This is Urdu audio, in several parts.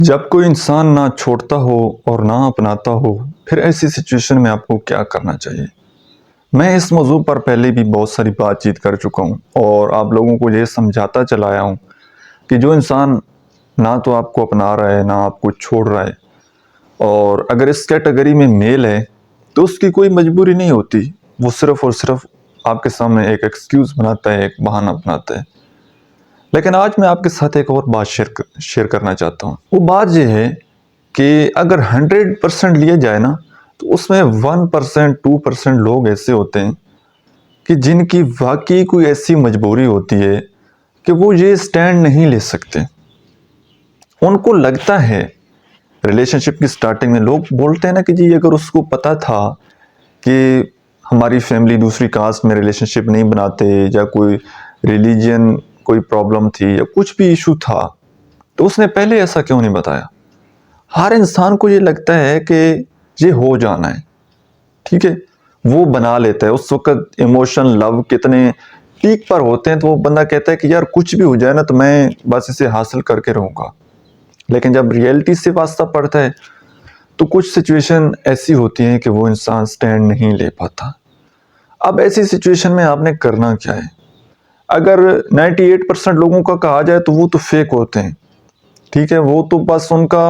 جب کوئی انسان نہ چھوڑتا ہو اور نہ اپناتا ہو، پھر ایسی سچویشن میں آپ کو کیا کرنا چاہیے؟ میں اس موضوع پر پہلے بھی بہت ساری بات چیت کر چکا ہوں اور آپ لوگوں کو یہ سمجھاتا چلا آیا ہوں کہ جو انسان نہ تو آپ کو اپنا رہا ہے نہ آپ کو چھوڑ رہا ہے، اور اگر اس کیٹیگری میں میل ہے تو اس کی کوئی مجبوری نہیں ہوتی، وہ صرف اور صرف آپ کے سامنے ایک ایکسکیوز بناتا ہے، ایک بہانہ بناتا ہے۔ لیکن آج میں آپ کے ساتھ ایک اور بات شیئر کرنا چاہتا ہوں۔ وہ بات یہ ہے کہ اگر 100% لیا جائے نا تو اس میں 1%، 2% لوگ ایسے ہوتے ہیں کہ جن کی واقعی کوئی ایسی مجبوری ہوتی ہے کہ وہ یہ سٹینڈ نہیں لے سکتے۔ ان کو لگتا ہے، ریلیشن شپ کی سٹارٹنگ میں لوگ بولتے ہیں نا کہ جی اگر اس کو پتا تھا کہ ہماری فیملی دوسری کاسٹ میں ریلیشن شپ نہیں بناتے، یا کوئی ریلیجن کوئی پرابلم تھی یا کچھ بھی ایشو تھا، تو اس نے پہلے ایسا کیوں نہیں بتایا؟ ہر انسان کو یہ لگتا ہے کہ یہ ہو جانا ہے، ٹھیک ہے، وہ بنا لیتا ہے۔ اس وقت ایموشن، لو کتنے پیک پر ہوتے ہیں تو وہ بندہ کہتا ہے کہ یار کچھ بھی ہو جائے نا تو میں بس اسے حاصل کر کے رہوں گا۔ لیکن جب ریئلٹی سے واسطہ پڑتا ہے تو کچھ سچویشن ایسی ہوتی ہیں کہ وہ انسان سٹینڈ نہیں لے پاتا۔ اب ایسی سچویشن میں آپ نے کرنا کیا ہے؟ اگر 98% لوگوں کا کہا جائے تو وہ تو فیک ہوتے ہیں، ٹھیک ہے، وہ تو بس ان کا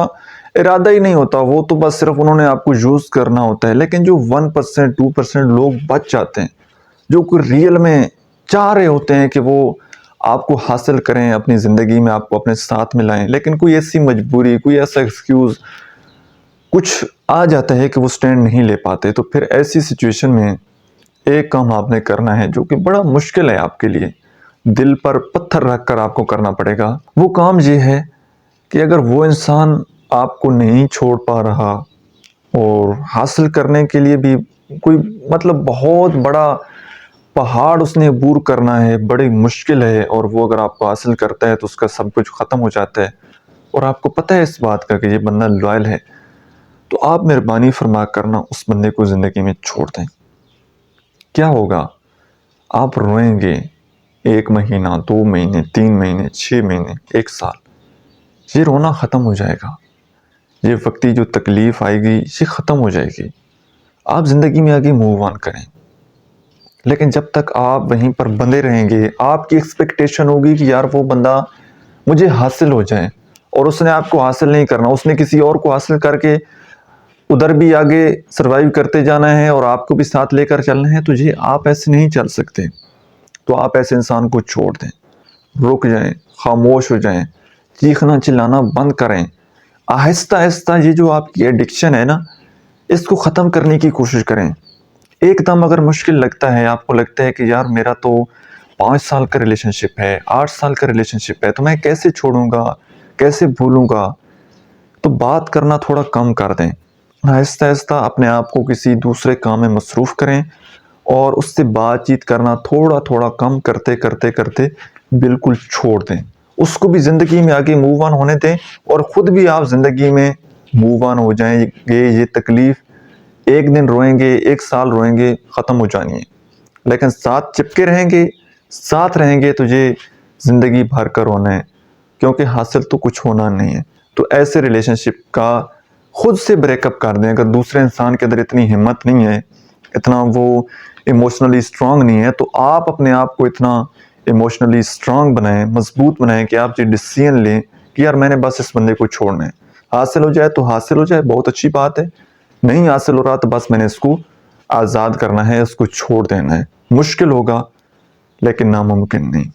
ارادہ ہی نہیں ہوتا، وہ تو بس صرف انہوں نے آپ کو یوز کرنا ہوتا ہے۔ لیکن جو 1%، 2% لوگ بچ جاتے ہیں، جو کوئی ریئل میں چاہ رہے ہوتے ہیں کہ وہ آپ کو حاصل کریں، اپنی زندگی میں آپ کو اپنے ساتھ ملائیں، لیکن کوئی ایسی مجبوری، کوئی ایسا ایکسکیوز کچھ آ جاتا ہے کہ وہ سٹینڈ نہیں لے پاتے، تو پھر ایسی سچویشن میں ایک کام آپ نے کرنا ہے جو کہ بڑا مشکل ہے آپ کے لیے، دل پر پتھر رکھ کر آپ کو کرنا پڑے گا۔ وہ کام یہ ہے کہ اگر وہ انسان آپ کو نہیں چھوڑ پا رہا اور حاصل کرنے کے لیے بھی کوئی بہت بڑا پہاڑ اس نے عبور کرنا ہے، بڑی مشکل ہے، اور وہ اگر آپ کو حاصل کرتا ہے تو اس کا سب کچھ ختم ہو جاتا ہے، اور آپ کو پتہ ہے اس بات کا کہ یہ بندہ لوئل ہے، تو آپ مہربانی فرما کرنا اس بندے کو زندگی میں چھوڑ دیں۔ کیا ہوگا؟ آپ روئیں گے 1 مہینہ، 2 مہینے، 3 مہینے، 6 مہینے، 1 سال، یہ رونا ختم ہو جائے گا، یہ وقتی جو تکلیف آئے گی یہ ختم ہو جائے گی، آپ زندگی میں آگے موو آن کریں۔ لیکن جب تک آپ وہیں پر بندے رہیں گے، آپ کی ایکسپیکٹیشن ہوگی کہ یار وہ بندہ مجھے حاصل ہو جائے، اور اس نے آپ کو حاصل نہیں کرنا، اس نے کسی اور کو حاصل کر کے ادھر بھی آگے سروائیو کرتے جانا ہے اور آپ کو بھی ساتھ لے کر چلنا ہے، تو یہ آپ ایسے نہیں چل سکتے۔ تو آپ ایسے انسان کو چھوڑ دیں، رک جائیں، خاموش ہو جائیں، چیخنا چلانا بند کریں، آہستہ آہستہ یہ جو آپ کی ایڈکشن ہے نا، اس کو ختم کرنے کی کوشش کریں۔ ایک دم اگر مشکل لگتا ہے، آپ کو لگتا ہے کہ یار میرا تو 5 سال کا ریلیشن شپ ہے، 8 سال کا ریلیشن شپ ہے، تو میں کیسے چھوڑوں گا، کیسے بھولوں گا، تو بات کرنا تھوڑا کم کر دیں، آہستہ آہستہ اپنے آپ کو کسی دوسرے کام میں مصروف کریں، اور اس سے بات چیت کرنا تھوڑا تھوڑا کم کرتے کرتے کرتے بالکل چھوڑ دیں۔ اس کو بھی زندگی میں آگے موو آن ہونے دیں، اور خود بھی آپ زندگی میں موو آن ہو جائیں گے۔ یہ تکلیف 1 دن روئیں گے، 1 سال روئیں گے، ختم ہو جانی ہے، لیکن ساتھ چپکے رہیں گے، ساتھ رہیں گے تو یہ زندگی بھر کر ہونا ہے، کیونکہ حاصل تو کچھ ہونا نہیں ہے۔ تو ایسے ریلیشن شپ کا خود سے بریک اپ کر دیں۔ اگر دوسرے انسان کے اندر اتنی ہمت نہیں ہے، اتنا وہ ایموشنلی اسٹرانگ نہیں ہے، تو آپ اپنے آپ کو اتنا ایموشنلی اسٹرانگ بنائیں، مضبوط بنائیں کہ آپ یہ ڈیسیژن لیں کہ یار میں نے بس اس بندے کو چھوڑنا ہے، حاصل ہو جائے تو حاصل ہو جائے، بہت اچھی بات ہے، نہیں حاصل ہو رہا تو بس میں نے اس کو آزاد کرنا ہے، اس کو چھوڑ دینا ہے۔ مشکل ہوگا لیکن ناممکن نہیں۔